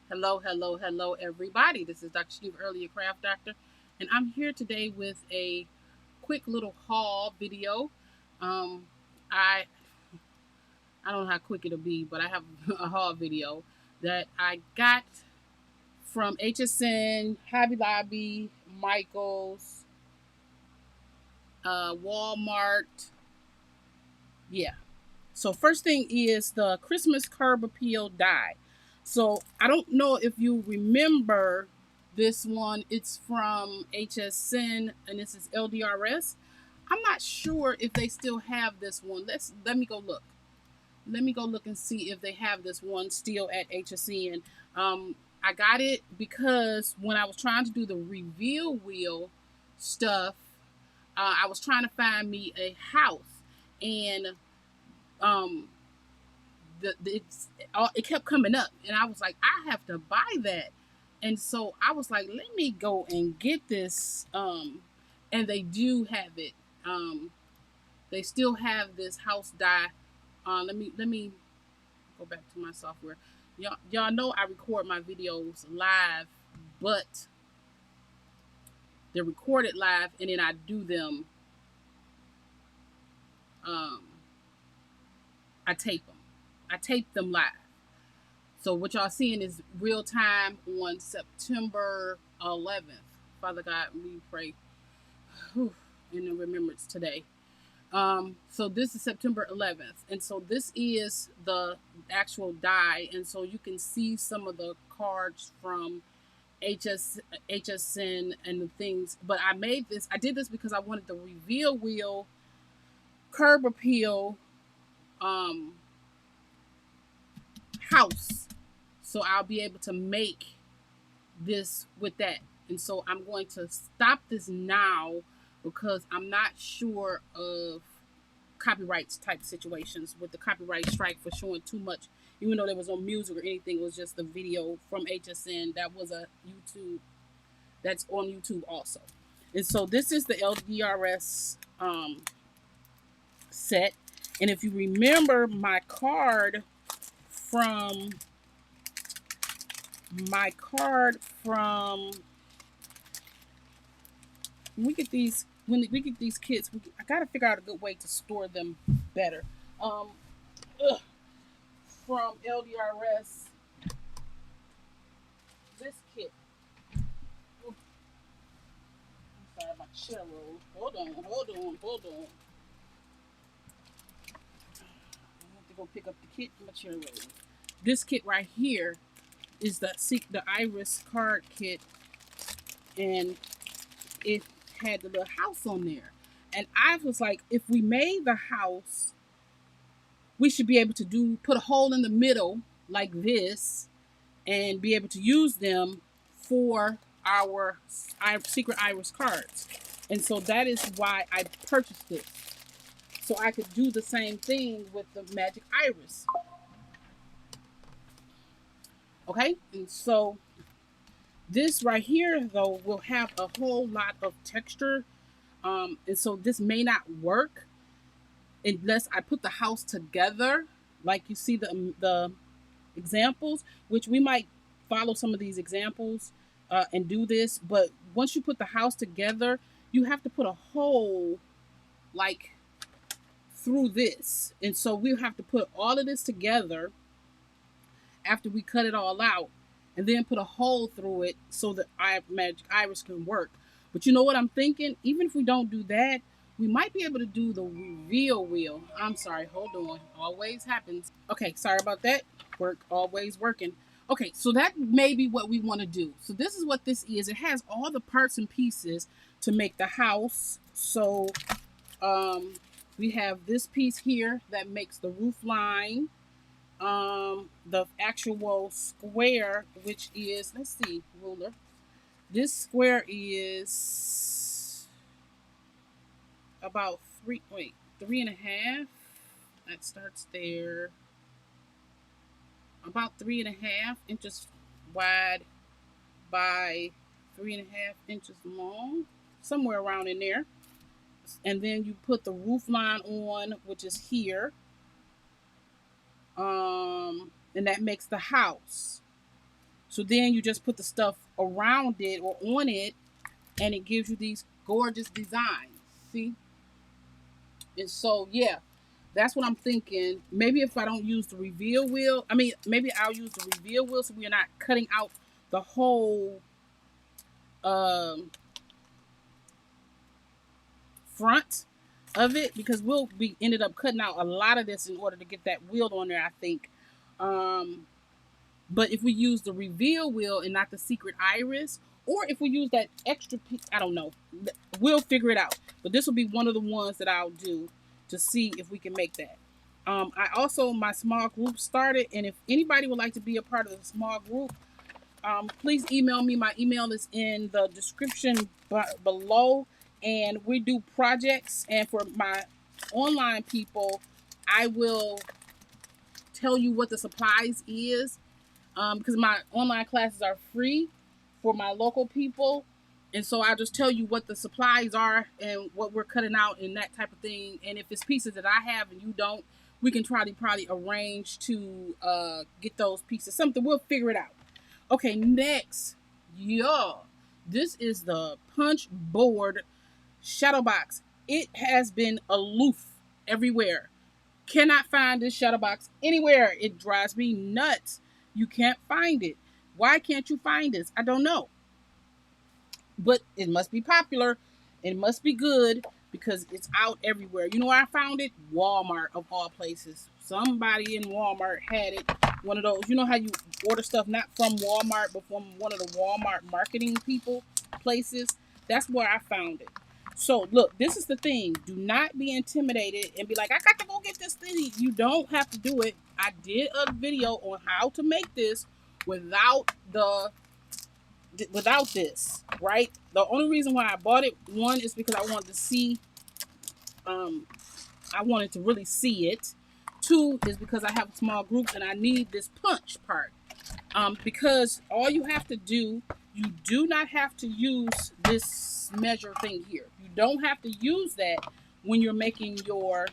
Hello, hello, hello, everybody. This is Dr. Steve Earlier Craft Doctor, and I'm here today with a quick little haul video. Um, I I don't know how quick it'll be, but I have a haul video that I got from HSN, Hobby Lobby, Michaels, Walmart. Yeah. So first thing is the Christmas curb appeal die. So I don't know if you remember this one. It's from HSN and this is LDRS. I'm not sure if they still have this one. Let me go look. Let me go look and see if they have this one still at HSN. I got it because when I was trying to do the reveal wheel stuff, I was trying to find me a house, and um, it kept coming up, and I was like, I have to buy that, and so I was like, let me go and get this, and they do have it. Um, they still have this house dye. Let me go back to my software. Y'all know I record my videos live, but they're recorded live, and then I do them. Um, I tape them. I tape them live. So what y'all seeing is real time on September 11th. Father God, we pray in the remembrance today. So this is September 11th, and so this is the actual die, and so you can see some of the cards from HSN and the things. But I did this because I wanted the reveal wheel curb appeal um, house, so I'll be able to make this with that. And so I'm going to stop this now because I'm not sure of copyrights type situations with the copyright strike for showing too much, even though there was no music or anything. It was just the video from HSN that was a YouTube, that's on YouTube also. And so this is the LDRS set. And if you remember from my card from when we get these kits, I gotta figure out a good way to store them better. Um, ugh, from LDRS, this kit. Ooh, I'm sorry, my chair rolled. Hold on. I have to go pick up the kit. My chair rolled. This kit right here is the Iris card kit, and it had the little house on there. And I was like, if we made the house, we should be able to put a hole in the middle like this and be able to use them for our secret iris cards. And so that is why I purchased this. So I could do the same thing with the magic iris. Okay? And so this right here though will have a whole lot of texture. And so this may not work unless I put the house together, like you see the examples, which we might follow some of these examples and do this. But once you put the house together, you have to put a hole like through this, and so we'll have to put all of this together after we cut it all out, and then put a hole through it so that our magic iris can work. But you know what I'm thinking? Even if we don't do that, we might be able to do the reveal wheel. I'm sorry, hold on. Always happens. Okay, sorry about that. Work always working. Okay, so that may be what we want to do. So this is what this is. It has all the parts and pieces to make the house. So um, we have this piece here that makes the roof line. The actual square, which is, let's see, ruler. This square is about three and a half. That starts there. About 3.5 inches wide by 3.5 inches long, somewhere around in there. And then you put the roof line on, which is here. And that makes the house. So then you just put the stuff around it or on it, and it gives you these gorgeous designs. See? And so, yeah, that's what I'm thinking. Maybe if I don't use the reveal wheel, maybe I'll use the reveal wheel so we're not cutting out the whole um, front of it, because we'll be ended up cutting out a lot of this in order to get that wheel on there, I think. But if we use the reveal wheel and not the secret iris, or if we use that extra piece, I don't know. We'll figure it out. But this will be one of the ones that I'll do to see if we can make that. I also, my small group started, and if anybody would like to be a part of the small group, please email me. My email is in the description below, and we do projects. And for my online people, I will tell you what the supplies is, because my online classes are free for my local people. And so I'll just tell you what the supplies are and what we're cutting out and that type of thing. And if it's pieces that I have and you don't, we can try to probably arrange to get those pieces. Something, we'll figure it out. Okay, next, this is the punch board shadow box. It has been aloof everywhere. Cannot find this shadow box anywhere. It drives me nuts. You can't find it. Why can't you find this? I don't know. But it must be popular. It must be good because it's out everywhere. You know where I found it? Walmart, of all places. Somebody in Walmart had it. One of those. You know how you order stuff not from Walmart, but from one of the Walmart marketing people places? That's where I found it. So look, this is the thing. Do not be intimidated and be like, I got to go get this thing. You don't have to do it. I did a video on how to make this without this, right? The only reason why I bought it, one, is because I wanted to see, I wanted to really see it. Two is because I have a small group and I need this punch part. Because all you have to do, you do not have to use this measure thing here. You don't have to use that when you're making your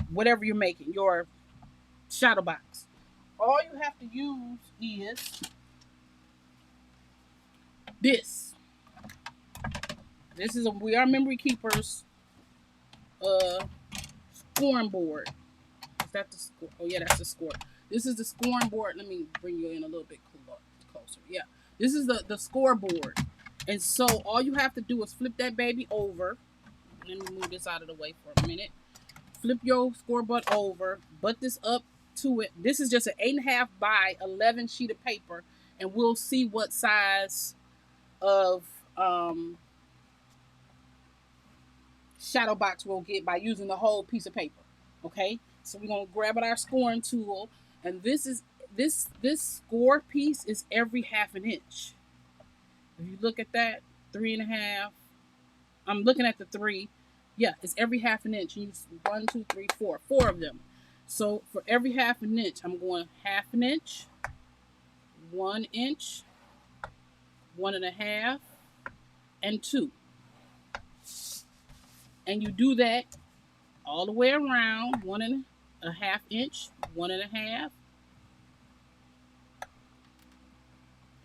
whatever you're making, your shadow box. All you have to use is this. This is We Are Memory Keepers scoring board. Is that the score? Oh yeah, that's the score. This is the scoring board. Let me bring you in a little bit closer. Yeah, this is the scoreboard. And so all you have to do is flip that baby over. Let me move this out of the way for a minute. Flip your scoreboard over. Butt this up to it. This is just an 8.5 by 11 sheet of paper, and we'll see what size of shadow box we'll get by using the whole piece of paper. Okay, so we're gonna grab our scoring tool, and this score piece is every 1/2 inch. If you look at that, 3.5. I'm looking at the 3. Yeah, it's every 1/2 inch. You use 1, 2, 3, 4 of them. So for every 1/2 inch, I'm going 1/2 inch, 1 inch, 1.5, and 2. And you do that all the way around. 1.5 inch, 1.5,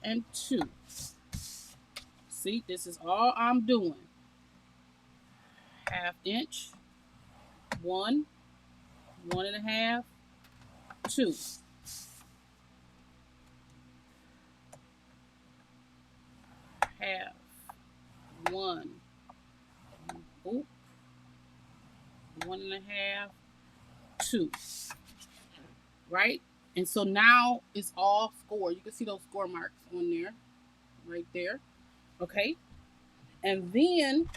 and 2. See, this is all I'm doing. 1/2 inch, 1, 1.5, 2. 1/2, 1, 1.5, 2. Right? And so now it's all score. You can see those score marks on there, right there. Okay? And then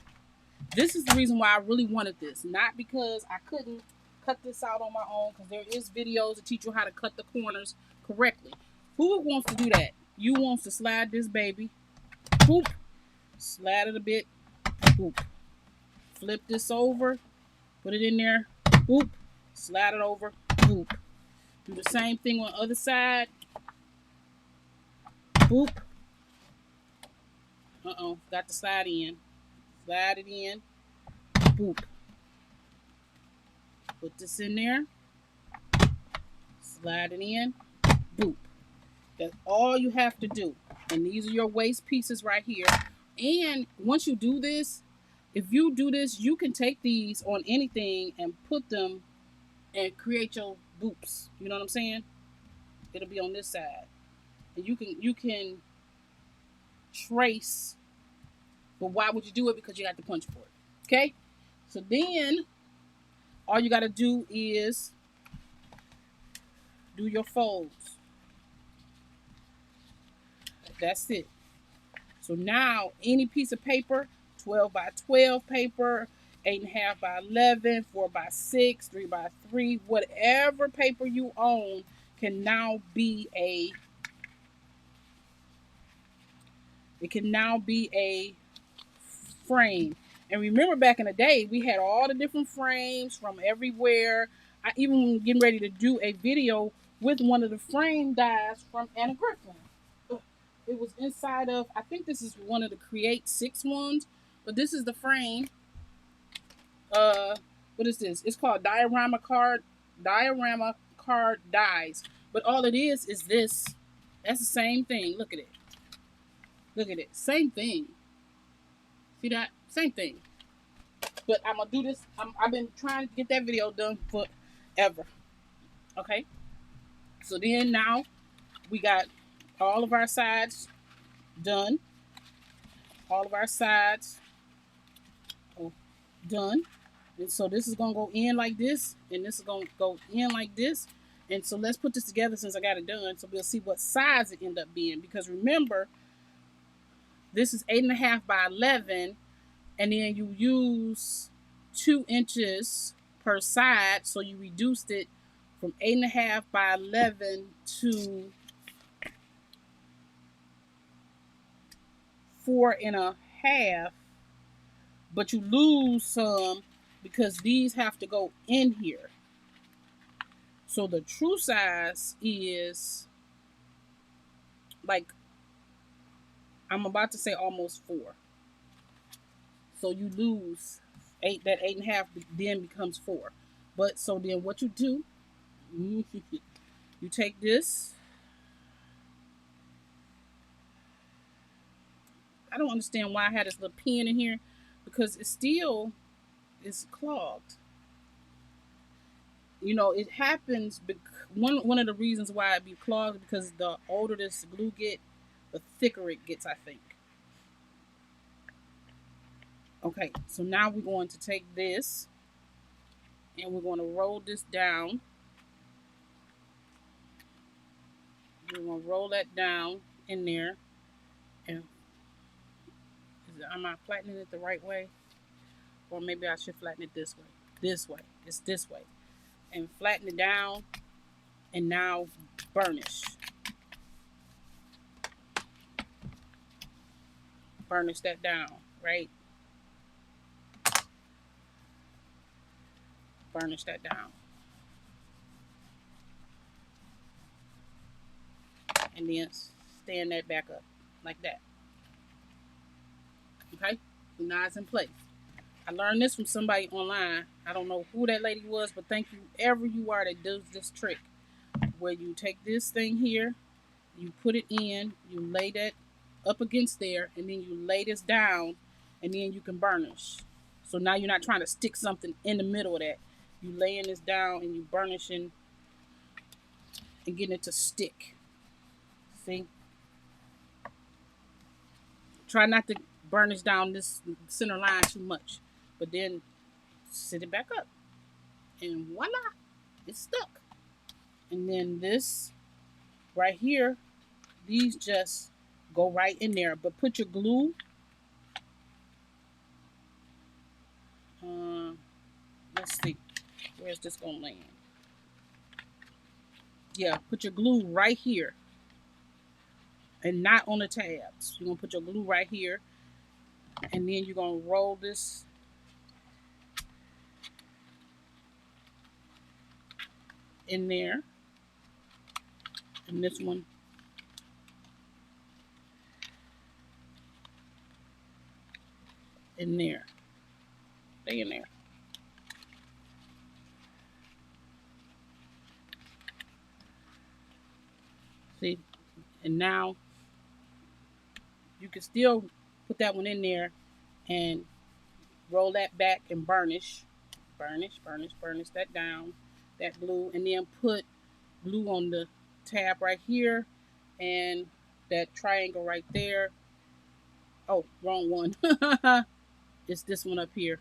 this is the reason why I really wanted this. Not because I couldn't cut this out on my own, because there is videos to teach you how to cut the corners correctly. Who wants to do that? You wants to slide this baby. Boop. Slide it a bit. Boop. Flip this over. Put it in there. Boop. Slide it over. Boop. Do the same thing on the other side. Boop. Got to slide in. Slide it in. Boop. Put this in there. Slide it in. Boop. That's all you have to do. And these are your waist pieces right here. And once you do this, if you do this, you can take these on anything and put them and create your boops. You know what I'm saying? It'll be on this side. And you can trace, but why would you do it? Because you got the punch board. Okay? So then all you gotta do is do your folds. That's it. So now any piece of paper, 12 by 12 paper, 8.5 by 11, 4 by 6, 3 by 3, whatever paper you own can now be a frame. And remember back in the day, we had all the different frames from everywhere. I even getting ready to do a video with one of the frame dies from Anna Griffin. It was inside of, I think this is one of the Create 6 ones, but this is the frame. What is this? It's called diorama card dies. But all it is this. That's the same thing. Look at it. Look at it. Same thing. See that? Same thing. But I'm gonna do this. I've been trying to get that video done forever. Okay. So then now we got all of our sides done. All of our sides done. And so this is gonna go in like this, and this is gonna go in like this. And so let's put this together since I got it done, so we'll see what size it end up being. Because remember, this is 8.5 by 11, and then you use 2 inches per side, so you reduced it from 8.5 by 11 to 4.5. But you lose some because these have to go in here. So the true size is, like, I'm about to say almost 4. So you lose 8. That 8.5 then becomes 4. But so then what you do, you take this. I don't understand why I had this little pin in here, because it still is clogged. You know, it happens. One of the reasons why it be clogged is because the older this glue get, the thicker it gets, I think. Okay, so now we're going to take this and we're going to roll this down. We're going to roll that down in there. And am I flattening it the right way? Or maybe I should flatten it this way. This way. It's this way. And flatten it down. And now burnish. Burnish that down, right? Burnish that down. And then stand that back up like that. Okay? So now it's in place. I learned this from somebody online. I don't know who that lady was, but thank you, whoever you are that does this trick. Where you take this thing here, you put it in, you lay that up against there, and then you lay this down, and then you can burnish. So now you're not trying to stick something in the middle of that. You laying this down and you burnishing and getting it to stick. See? Try not to burnish down this center line too much, but then sit it back up, and voila, it's stuck. And then this right here, these just go right in there. But put your glue. Let's see. Where's this going to land? Yeah, put your glue right here. And not on the tabs. You're going to put your glue right here. And then you're going to roll this in there. And this one in there. Stay in there. See, and now you can still put that one in there and roll that back and burnish, burnish that down, that blue, and then put blue on the tab right here and that triangle right there. Oh, wrong one. It's this one up here.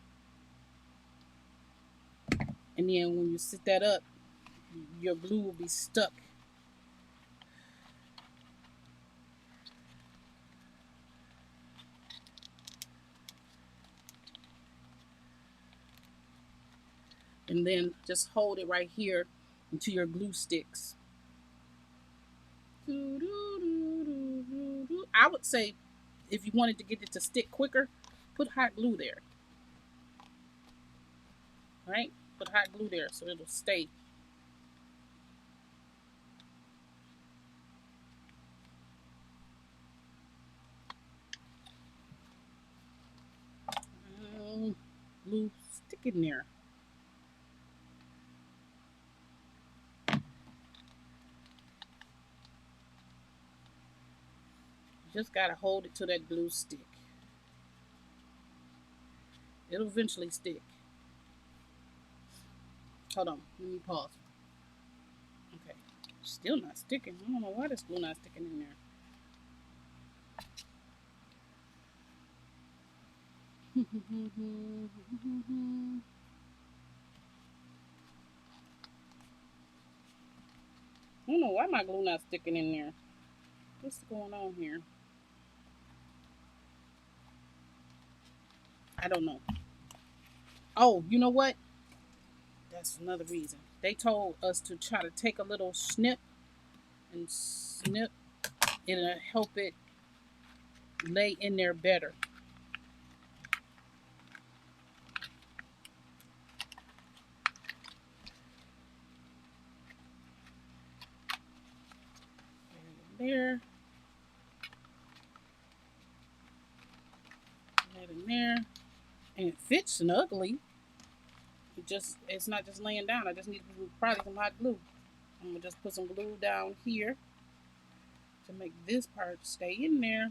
And then when you sit that up, your blue will be stuck. And then just hold it right here until your glue sticks. I would say if you wanted to get it to stick quicker, put hot glue there. Right? Put hot glue there so it'll stay. Glue stick in there. You just gotta hold it to that glue stick. It'll eventually stick. Hold on, let me pause. Okay, still not sticking. I don't know why this glue not sticking in there. I don't know why my glue not sticking in there. What's going on here? I don't know. Oh, you know what? That's another reason. They told us to try to take a little snip and snip. It'll help it lay in there better. There. That in there. And it fits snugly. It's not just laying down. I just need probably some hot glue. I'm gonna just put some glue down here to make this part stay in there.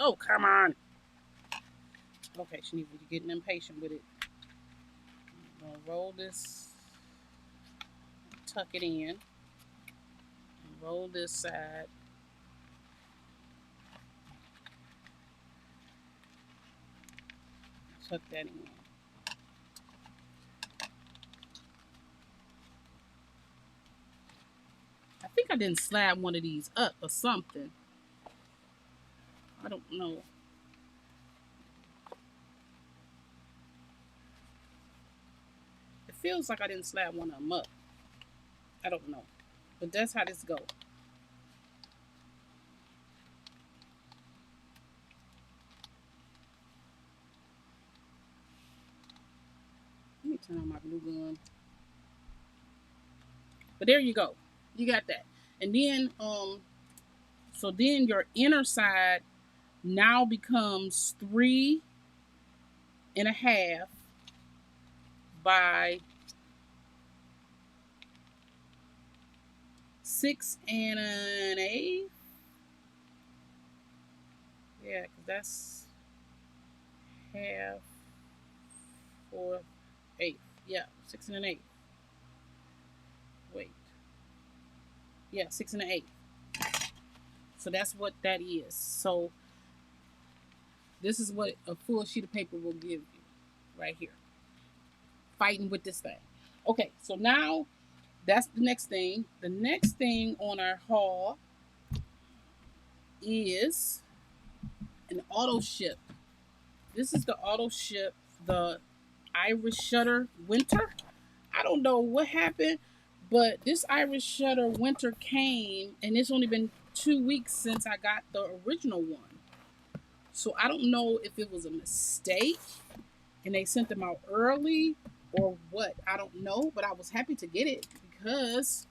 Oh, come on. Okay, she needs to be getting impatient with it. I'm gonna roll this, tuck it in, and roll this side. Tuck that in. I think I didn't slab one of these up or something. I don't know. It feels like I didn't slab one of them up. I don't know. But that's how this goes. Let me turn on my glue gun. But there you go. You got that. And then so then your inner side now becomes 3.5 by 6.125. Yeah, because that's half, 4/8. Yeah, 6.125. Wait. Yeah, 6.125. So that's what that is. So this is what a full sheet of paper will give you right here. Fighting with this thing. Okay, so now that's the next thing. The next thing on our haul is an auto ship. This is the auto ship, the Irish Shutter Winter. I don't know what happened, but this Irish Shutter Winter came, and it's only been 2 weeks since I got the original one. So I don't know if it was a mistake and they sent them out early or what. I don't know, but I was happy to get it because,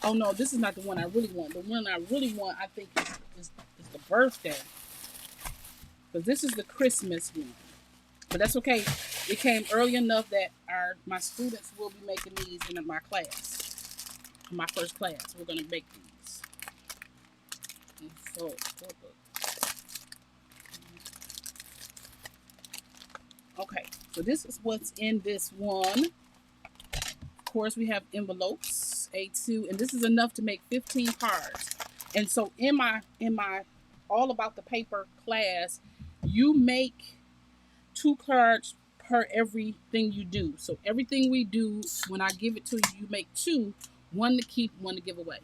oh no, this is not the one I really want. The one I really want, I think, is the birthday. Because this is the Christmas one. But that's okay. It came early enough that my students will be making these in my class. In my first class, we're going to make these. And so, okay, so this is what's in this one. Of course, we have envelopes, A2, and this is enough to make 15 cards. And so in my all about the paper class, you make 2 cards per everything you do. So everything we do, when I give it to you, you make 2, 1 to keep, 1 to give away.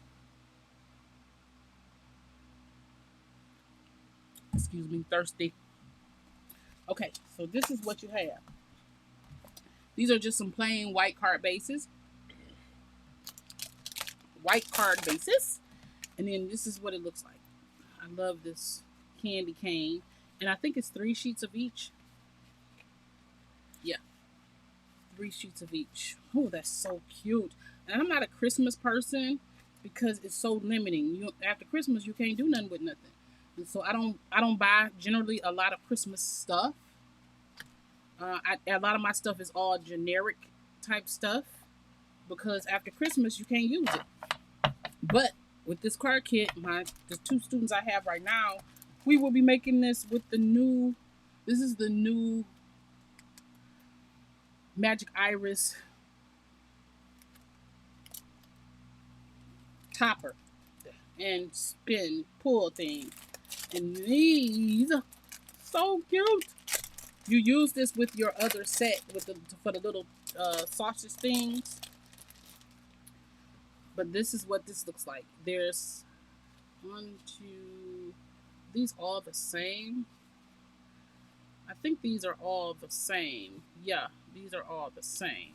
Excuse me, thirsty. Okay, so this is what you have. These are just some plain white card bases. White card bases. And then this is what it looks like. I love this candy cane. And I think it's 3 sheets of each. Yeah. 3 sheets of each. Oh, that's so cute. And I'm not a Christmas person because it's so limiting. After Christmas, you can't do nothing with nothing. And so I don't buy generally a lot of Christmas stuff. A lot of my stuff is all generic type stuff because after Christmas you can't use it. But with this card kit, the 2 students I have right now, we will be making this with the new. This is the new Magic Iris topper and spin pull thing, and these so cute. You use this with your other set for the little sausage things. But this is what this looks like. There's 1, 2. These all the same. I think these are all the same. Yeah, these are all the same.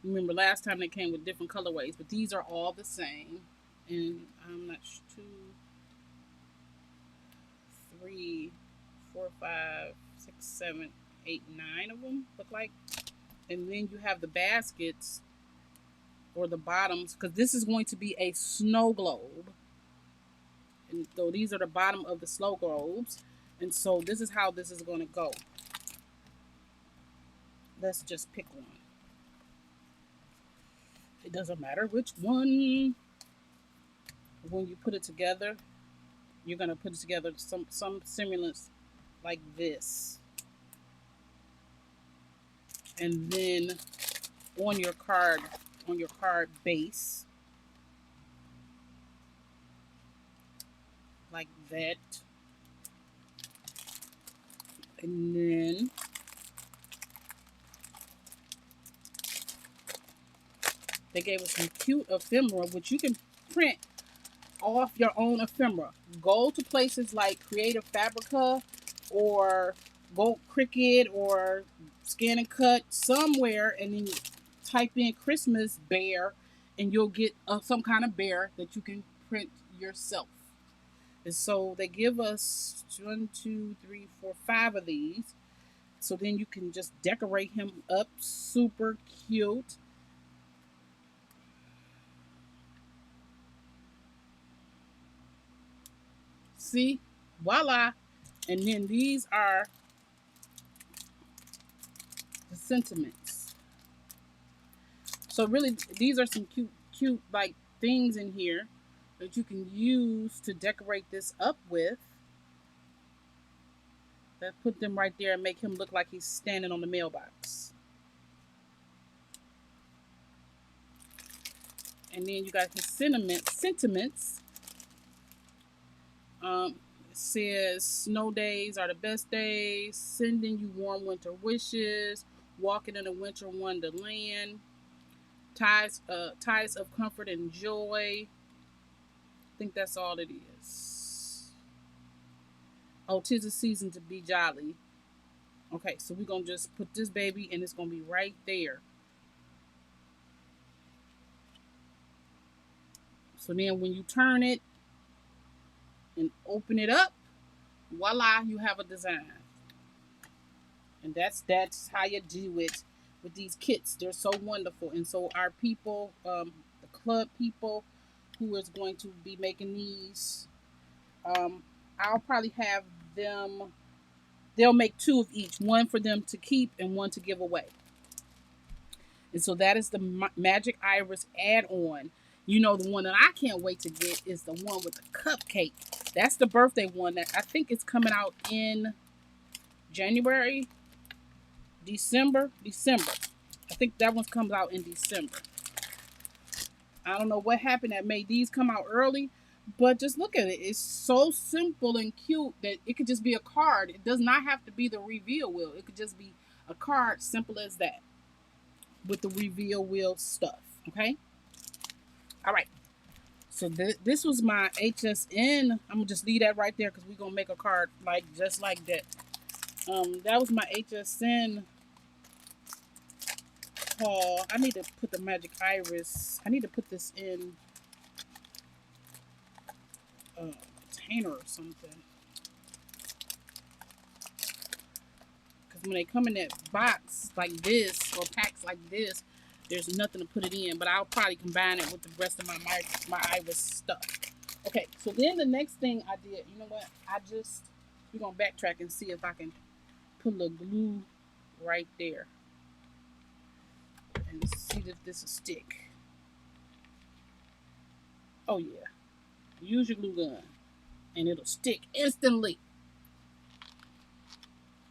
Remember last time they came with different colorways, but these are all the same. And I'm not 2, 3, 4, 5, 6, 7, 8, 9 of them look like. And then you have the baskets or the bottoms, because this is going to be a snow globe. And so these are the bottom of the snow globes. And so this is how this is going to go. Let's just pick one. It doesn't matter which one. When you put it together, you're going to put it together some semblance like this. And then on your card base, like that. And then they gave us some cute ephemera, which you can print off your own ephemera. Go to places like Creative Fabrica or Go Cricut or Scan and Cut somewhere, and then you type in Christmas bear, and you'll get some kind of bear that you can print yourself. And so they give us 1, 2, 3, 4, 5 of these. So then you can just decorate him up super cute. See? Voila. And then these are the sentiments. So really, these are some cute like things in here that you can use to decorate this up with. Let's put them right there and make him look like he's standing on the mailbox. And then you got his sentiments. It says, snow days are the best days, sending you warm winter wishes, walking in a winter wonderland, ties of comfort and joy. I think that's all it is. Oh, 'tis a season to be jolly. Okay, so we're going to just put this baby, and it's going to be right there. So then when you turn it and open it up, voila, you have a design. And that's how you do it. with these kits. They're so wonderful. And so our people, the club people who is going to be making these, um, I'll probably have them, they'll make two of each, one for them to keep and one to give away. And so that is the Magic Iris add-on. You know, the one that I can't wait to get is the one with the cupcake. That's the birthday one that I think is coming out in January, December. I think that one comes out in December. I don't know what happened that made these come out early, but just look at it. It's so simple and cute that it could just be a card. It does not have to be the reveal wheel. It could just be a card, simple as that, with the reveal wheel stuff. Okay. All right. So this was my HSN. I'm gonna just leave that right there because we're gonna make a card like just like that. That was my HSN haul. I need to put the Magic Iris. I need to put this in a container or something. Because when they come in that box like this or packs like this, there's nothing to put it in. But I'll probably combine it with the rest of my Iris stuff. Okay, so then the next thing I did, you know what? We're gonna backtrack and see if I can put a little glue right there and see if this will stick. Oh yeah, use your glue gun and it'll stick instantly.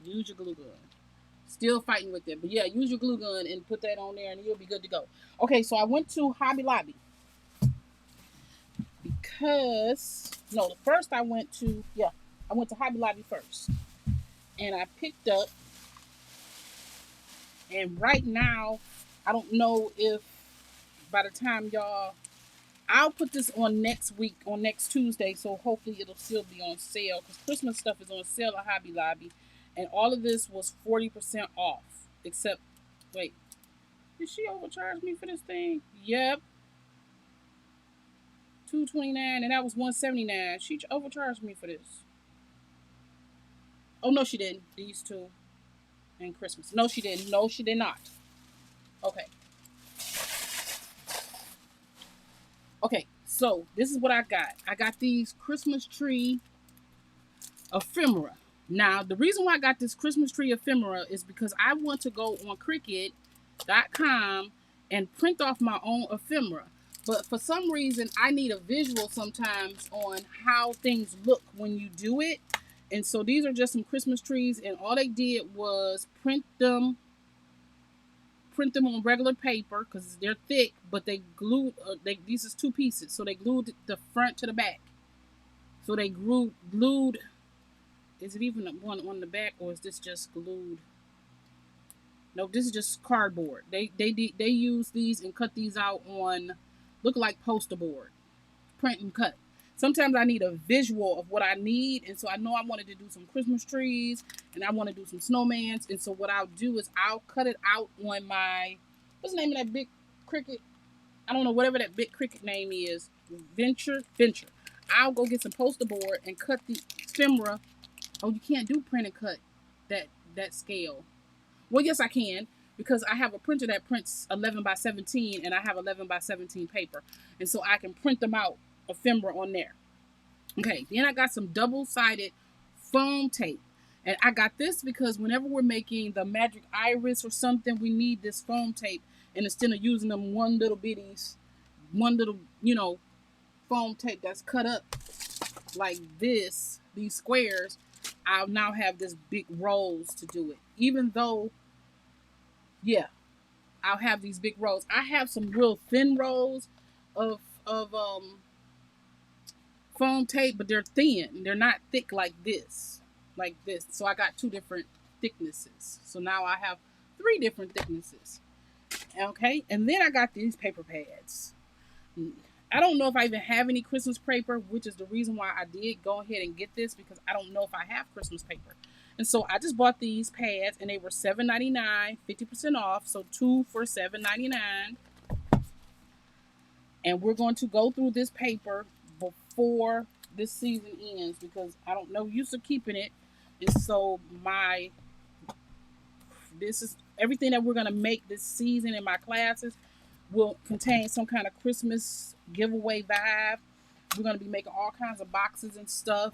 Use your glue gun. Still fighting with it, but yeah, use your glue gun and put that on there and you'll be good to go. Okay, so I went to Hobby Lobby because first I went to Hobby Lobby first, and I picked up. And right now, I don't know if by the time I'll put this on next week, on next Tuesday, so hopefully it'll still be on sale because Christmas stuff is on sale at Hobby Lobby, and all of this was 40% off. Except, wait, did she overcharge me for this thing? Yep, $229, and that was $179. She overcharged me for this. Oh no, she didn't. These two and Christmas. No, she didn't. No, she did not. Okay. Okay, so this is what I got. I got these Christmas tree ephemera. Now, the reason why I got this Christmas tree ephemera is because I want to go on Cricut.com and print off my own ephemera. But for some reason, I need a visual sometimes on how things look when you do it. And so these are just some Christmas trees, and all they did was print them on regular paper because they're thick, but they glued, these is two pieces, so they glued the front to the back. So they glued, is it even one on the back, or is this just glued? No, this is just cardboard. They use these and cut these out on, look like poster board, print and cut. Sometimes I need a visual of what I need, and so I know I wanted to do some Christmas trees, and I want to do some snowmans, and so what I'll do is I'll cut it out on my, what's the name of that big Cricut? I don't know, whatever that big Cricut name is, Venture. I'll go get some poster board and cut the ephemera. Oh, you can't do print and cut that scale. Well, yes, I can, because I have a printer that prints 11 by 17, and I have 11 by 17 paper, and so I can print them out ephemera on there. Okay, then I got some double-sided foam tape, and I got this because whenever we're making the Magic Iris or something, we need this foam tape, and instead of using them one little foam tape that's cut up like this, these squares, I'll now have this big rolls to do it. Even though, yeah, I'll have these big rolls. I have some real thin rolls of foam tape, but they're thin. They're not thick like this. So I got two different thicknesses. So now I have 3 different thicknesses. Okay, and then I got these paper pads. I don't know if I even have any Christmas paper, which is the reason why I did go ahead and get this, because I don't know if I have Christmas paper. And so I just bought these pads, and they were $7.99, 50% off, so 2 for $7.99. And we're going to go through this paper before this season ends, because I don't know use of keeping it. And so my This is everything that we're gonna make this season in my classes will contain some kind of Christmas giveaway vibe. We're gonna be making all kinds of boxes and stuff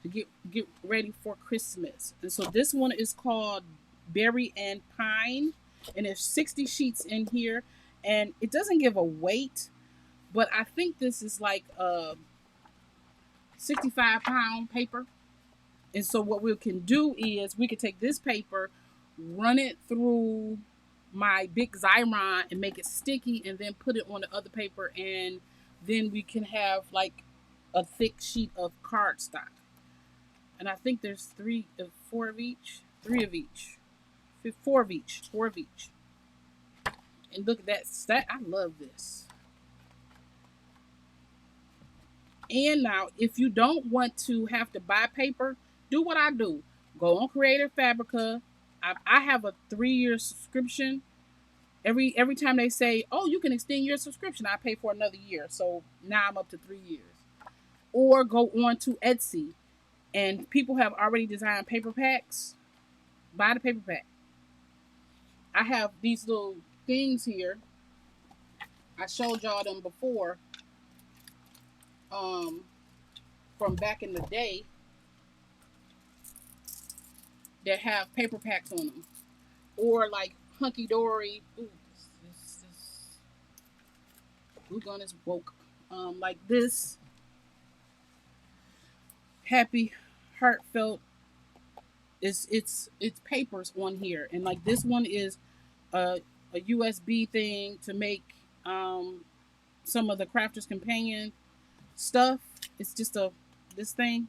to get ready for Christmas. And so this one is called Berry and Pine, and there's 60 sheets in here, and it doesn't give a weight, but I think this is like a 65-pound paper. And so what we can do is we can take this paper, run it through my big Xyron and make it sticky, and then put it on the other paper, and then we can have like a thick sheet of cardstock. And I think there's four of each. And look at that. I love this. And now, if you don't want to have to buy paper, do what I do. Go on Creative Fabrica. I have a 3-year subscription. Every time they say, oh, you can extend your subscription, I pay for another year. So now I'm up to 3 years. Or go on to Etsy. And people have already designed paper packs. Buy the paper pack. I have these little things here. I showed y'all them before. From back in the day. That have paper packs on them. Or like Hunky Dory. Ooh, this glue gun is woke. Like this. Happy, heartfelt. It's papers on here, and like this one is a USB thing to make some of the Crafter's Companion stuff. It's just this thing,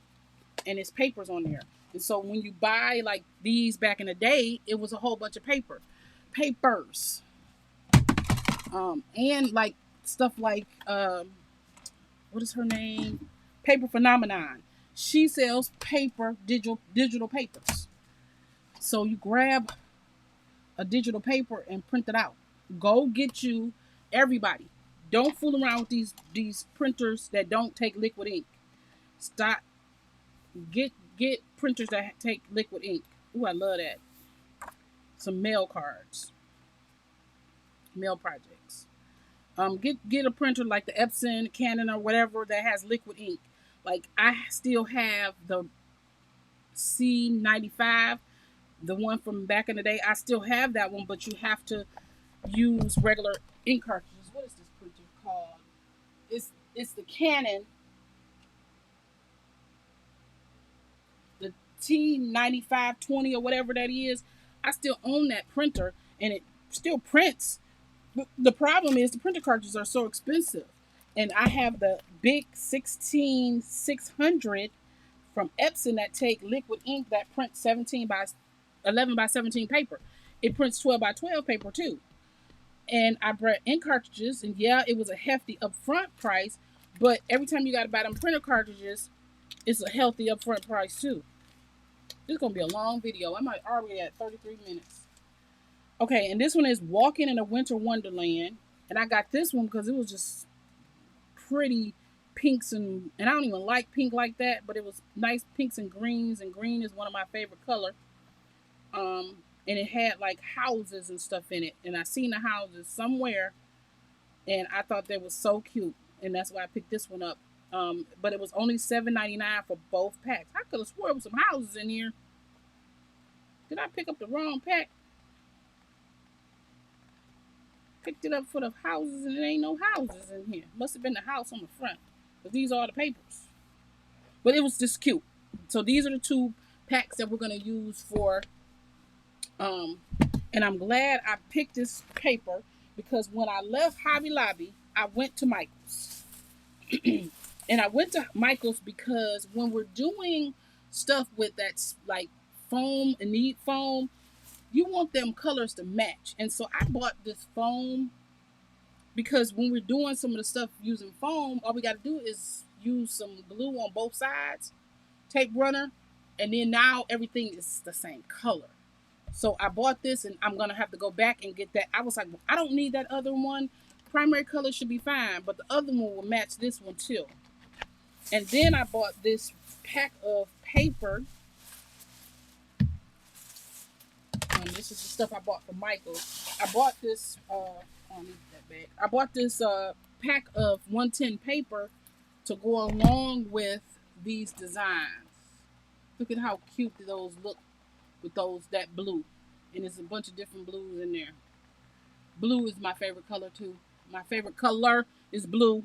and it's papers on there. And so when you buy like these back in the day, it was a whole bunch of papers, and like stuff like what is her name? Paper Phenomenon. She sells digital papers. So you grab a digital paper and print it out. Go get you, everybody. Don't fool around with these printers that don't take liquid ink. Stop. Get printers that take liquid ink. Ooh, I love that. Some mail cards. Mail projects. Get a printer like the Epson, Canon, or whatever that has liquid ink. Like, I still have the C95, the one from back in the day. I still have that one, but you have to use regular ink cartridges. What is this printer called? It's the Canon, the T9520 or whatever that is. I still own that printer, and it still prints. But the problem is the printer cartridges are so expensive. And I have the big 16600 from Epson that take liquid ink that prints 17 by 11 by 17 paper. It prints 12 by 12 paper too. And I bought ink cartridges, and yeah, it was a hefty upfront price, but every time you got to buy them printer cartridges, it's a healthy upfront price too. This is going to be a long video. I might already at 33 minutes. Okay, and this one is Walking in a Winter Wonderland. And I got this one because it was just pretty pinks, and I don't even like pink like that, but it was nice pinks and greens, and green is one of my favorite color. And it had like houses and stuff in it, and I seen the houses somewhere, and I thought they was so cute, and that's why I picked this one up. But it was only $7.99 for both packs. I could have swore there was some houses in here. Did I pick up the wrong pack? Picked it up for the houses, and there ain't no houses in here. Must have been the house on the front. But these are the papers. But it was just cute. So these are the 2 packs that we're going to use for, and I'm glad I picked this paper, because when I left Hobby Lobby, I went to Michael's. And I went to Michael's because when we're doing stuff with that like foam and need foam, you want them colors to match. And so I bought this foam because when we're doing some of the stuff using foam, all we got to do is use some glue on both sides, tape runner, and then now everything is the same color. So I bought this, and I'm going to have to go back and get that. I was like, well, I don't need that other one. Primary color should be fine, but the other one will match this one too. And then I bought this pack of paper. This this is the stuff I bought from Michael. I bought this. I need that bag. I bought this pack of 110 paper to go along with these designs. Look at how cute those look with that blue, and there's a bunch of different blues in there. Blue is my favorite color too. My favorite color is blue,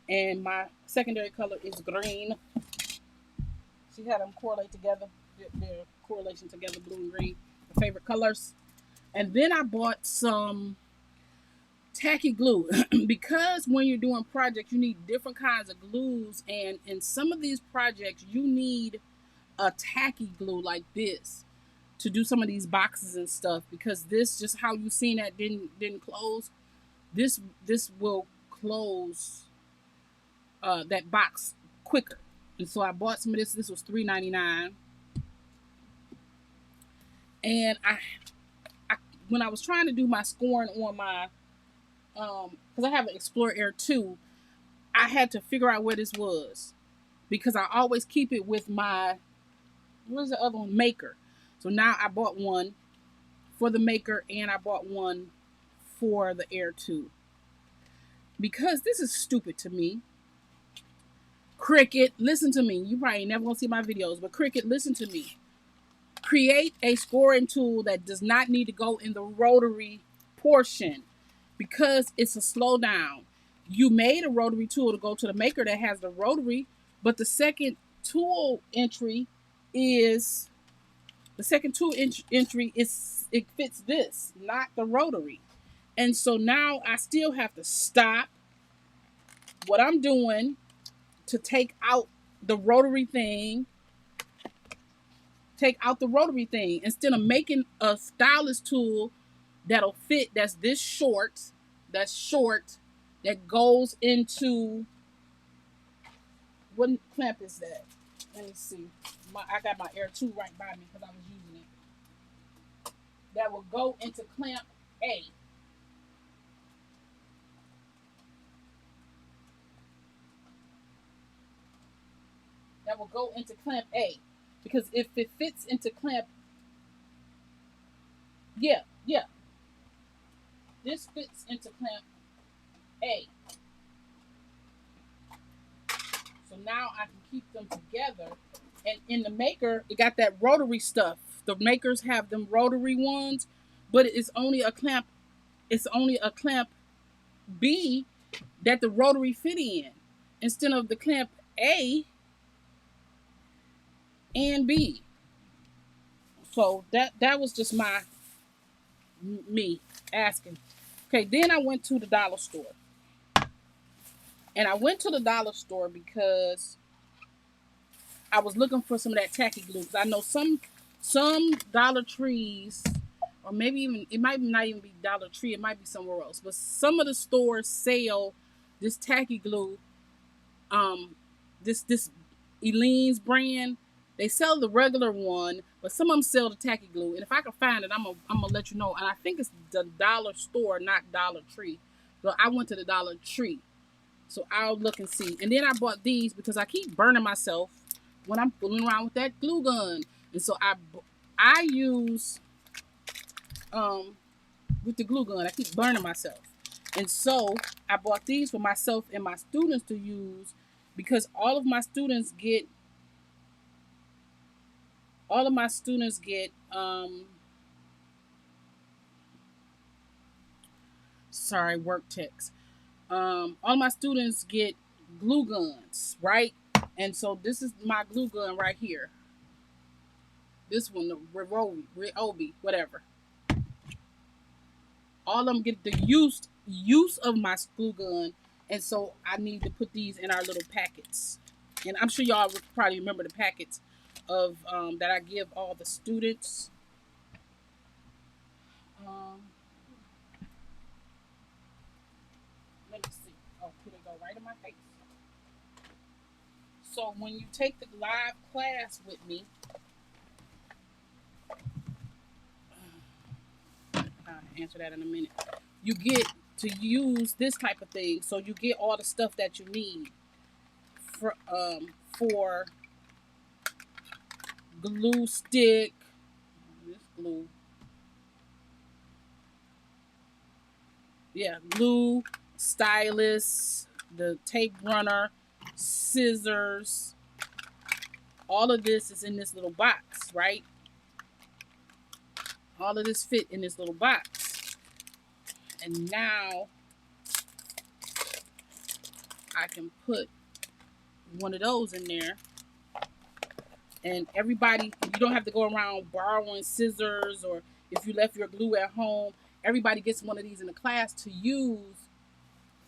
and my secondary color is green. See how them correlate together? Their correlation together, blue and green. My favorite colors. And then I bought some tacky glue because when you're doing projects, you need different kinds of glues, and in some of these projects, you need a tacky glue like this to do some of these boxes and stuff, because this, just how you seen that didn't close, this will close that box quicker. And so I bought some of this. This was $3.99. And I when I was trying to do my scoring on my because I have an Explorer Air 2, I had to figure out where this was, because I always keep it with my, what's the other one, Maker. So now I bought one for the Maker, and I bought one for the Air 2, because this is stupid to me. Cricut, listen to me. You probably never gonna see my videos, but Cricut, listen to me. Create a scoring tool that does not need to go in the rotary portion, because it's a slowdown. You made a rotary tool to go to the Maker that has the rotary, but the second tool entry is it fits this, not the rotary. And so now I still have to stop what I'm doing to take out the rotary thing. Instead of making a stylus tool that'll fit, that's this short, that goes into, what clamp is that? Let me see. I got my Air 2 right by me because I was using it. That will go into clamp A. That will go into clamp A. Because if it fits into clamp, yeah. This fits into clamp A. So now I can keep them together. And in the Maker, it got that rotary stuff. The Makers have them rotary ones, but it's only a clamp. It's only a clamp B that the rotary fit in, instead of the clamp A and B. So that was just me asking. Okay, then I went to the dollar store. And I went to the dollar store because I was looking for some of that tacky glue. Because I know some Dollar Trees, or maybe even, it might not even be Dollar Tree, it might be somewhere else. But some of the stores sell this tacky glue. This Elaine's brand. They sell the regular one, but some of them sell the tacky glue. And if I can find it, I'm gonna let you know. And I think it's the dollar store, not Dollar Tree. So I went to the Dollar Tree. So I'll look and see. And then I bought these because I keep burning myself when I'm fooling around with that glue gun. And so I use with the glue gun, I keep burning myself. And so I bought these for myself and my students to use, because all of my students get work text. All my students get glue guns, right? And so this is my glue gun right here. This one, the Ryobi, whatever. All of them get the use of my glue gun, and so I need to put these in our little packets. And I'm sure y'all would probably remember the packets of that I give all the students. Let me see. Oh, here they go, right in my face. So when you take the live class with me, I'll answer that in a minute. You get to use this type of thing, so you get all the stuff that you need for glue stick. This glue. Yeah, glue, stylus, the tape runner, scissors. All of this is in this little box, right? All of this fit in this little box. And now I can put one of those in there. And everybody, you don't have to go around borrowing scissors, or if you left your glue at home, everybody gets one of these in the class to use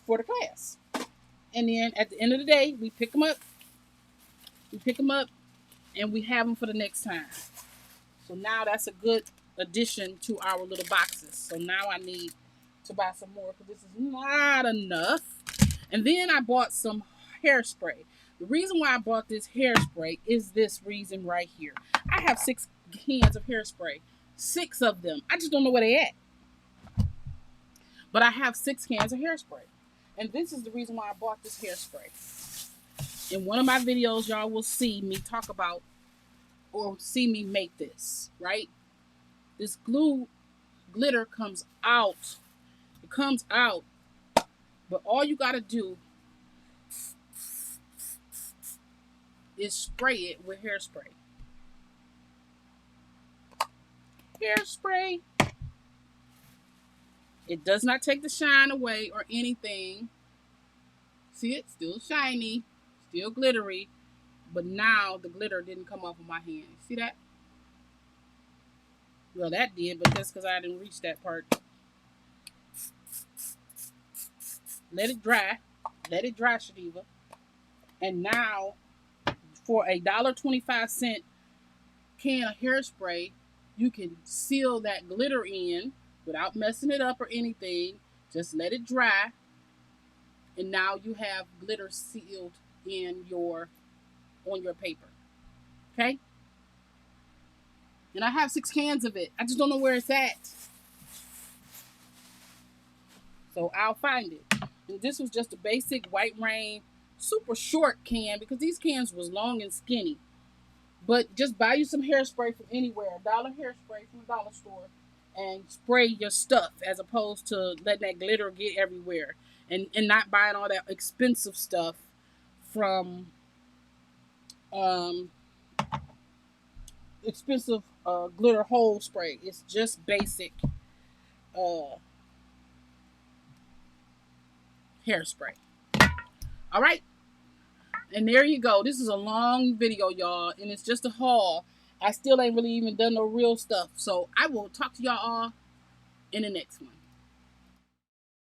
for the class. And then at the end of the day, we pick them up. We pick them up and we have them for the next time. So now that's a good addition to our little boxes. So now I need to buy some more because this is not enough. And then I bought some hairspray. The reason why I bought this hairspray is this reason right here. I have 6 cans of hairspray. 6 of them. I just don't know where they at. But I have 6 cans of hairspray. And this is the reason why I bought this hairspray. In one of my videos, y'all will see me talk about or see me make this, right? This glitter comes out. It comes out. But all you got to do is spray it with hairspray. Hairspray. It does not take the shine away or anything. See it? Still shiny. Still glittery. But now the glitter didn't come off of my hand. See that? Well, that did, but that's because I didn't reach that part. Let it dry. Let it dry, Shadiva. And now, for a $1.25 can of hairspray, you can seal that glitter in without messing it up or anything. Just let it dry. And now you have glitter sealed in on your paper. Okay? And I have 6 cans of it. I just don't know where it's at. So I'll find it. And this was just a basic White Rain, super short can because these cans was long and skinny. But just buy you some hairspray from anywhere. $1 hairspray from the dollar store. And spray your stuff as opposed to letting that glitter get everywhere. And not buying all that expensive stuff from expensive glitter hole spray. It's just basic hairspray. All right. And there you go. This is a long video, y'all. And it's just a haul. I still ain't really even done no real stuff. So I will talk to y'all all in the next one.